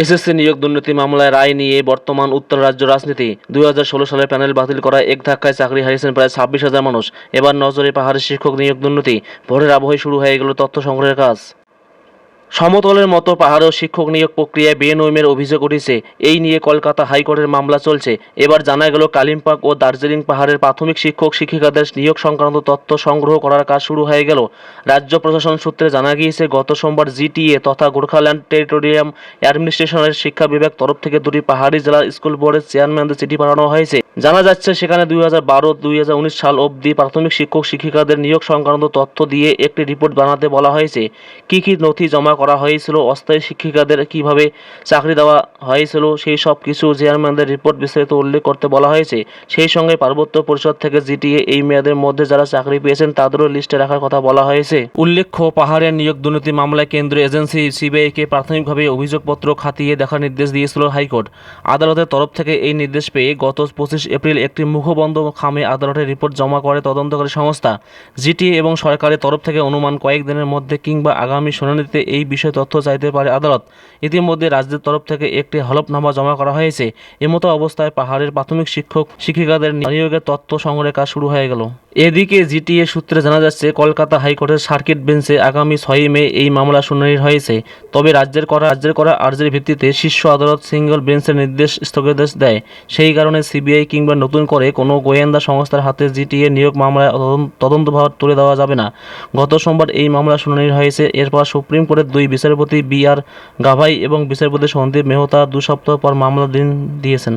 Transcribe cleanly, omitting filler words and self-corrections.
SSC নিয়োগ দুর্নীতি মামলায় রায় নিয়ে বর্তমান উত্তর রাজ্য রাজনীতি। 2016 সালের প্যানেল বাতিল করায় এক ধাক্কায় চাকরি হারিয়েছেন প্রায় 26,000 মানুষ। এবার নজরে পাহাড়ের শিক্ষক নিয়োগ দুর্নীতি। ভোরের আবহে শুরু হয়ে গেল তথ্য সংগ্রহের কাজ। সমতলের মতো পাহাড়েও শিক্ষক নিয়োগ প্রক্রিয়ায় বেনিয়মের অভিযোগ উঠেছে। এই নিয়ে কলকাতা হাইকোর্টের মামলা চলছে। এবার জানা গেল কালিম্পং ও দার্জিলিং পাহাড়ের প্রাথমিক শিক্ষক শিক্ষিকাদের নিয়োগ সংক্রান্ত তথ্য সংগ্রহ করার কাজ শুরু হয়ে গেল। রাজ্য প্রশাসন সূত্রে জানা গিয়েছে, গত সোমবার জিটিএ তথা গোর্খাল্যান্ড টেরিটোরিয়াম অ্যাডমিনিস্ট্রেশনের শিক্ষা বিভাগ তরফ থেকে দুটি পাহাড়ি জেলার স্কুল বোর্ডের চেয়ারম্যানদের চিঠি পাঠানো হয়েছে। জানা যাচ্ছে, সেখানে 2012-2019 সাল অবধি প্রাথমিক শিক্ষক শিক্ষিকাদের নিয়োগ সংক্রান্ত তথ্য দিয়ে একটি রিপোর্ট বানাতে বলা হয়েছে। কী কী নথি জমা করা হয়েছিল, অস্থায়ী শিক্ষিকাদের কিভাবে চাকরি দেওয়া হয়েছিল, সেই সব কিছু চেয়ারম্যানদের রিপোর্ট বিস্তারিত উল্লেখ করতে বলা হয়েছে। সেই সঙ্গে পার্বত্য পরিষদ থেকে জিটিএ এই মেয়াদের মধ্যে যারা চাকরি পেয়েছেন তাদেরও লিস্টে রাখার কথা বলা হয়েছে। উল্লেখ্য, পাহাড়ের নিয়োগ দুর্নীতি মামলায় কেন্দ্রীয় এজেন্সি সিবিআইকে প্রাথমিকভাবে অভিযোগপত্র খতিয়ে দেখার নির্দেশ দিয়েছিল হাইকোর্ট। আদালতের তরফ থেকে এই নির্দেশ পেয়ে গত 25 এপ্রিল একটি মুখবন্ধ খামে আদালতের রিপোর্ট জমা করে তদন্তকারী সংস্থা। জিটিএ এবং সরকারের তরফ থেকে অনুমান কয়েকদিনের মধ্যে কিংবা আগামী শুনানিতে এই বিষয়ে তথ্য চাইতে পারে আদালত। ইতিমধ্যে রাজ্যের তরফ থেকে একটি হলফনামা জমা করা হয়েছে। এমতো অবস্থায় পাহাড়ের প্রাথমিক শিক্ষক শিক্ষিকাদের নিয়োগের তথ্য সংগ্রহের কাজ শুরু হয়ে গেল। এদিকে জিটিএ সূত্রে জানা যাচ্ছে, কলকাতা হাইকোর্টের সার্কিট বেঞ্চে আগামী 6 মে এই মামলা শুনানি হয়েছে। তবে রাজ্যের করা আর্জির ভিত্তিতে শীর্ষ আদালত সিঙ্গল বেঞ্চের নির্দেশ স্থগিতাদেশ দেয়। সেই কারণে সিবিআই কিংবা নতুন করে কোনো গোয়েন্দা সংস্থার হাতে জিটিএ নিয়োগ মামলায় তদন্তভার তুলে দেওয়া যাবে না। গত সোমবার এই মামলা শুনানি হয়েছে। এরপর সুপ্রিম কোর্টের দুই বিচারপতি বি আর গাভাই এবং বিচারপতি সন্দীপ মেহতা 2 সপ্তাহ পর মামলা দিন দিয়েছেন।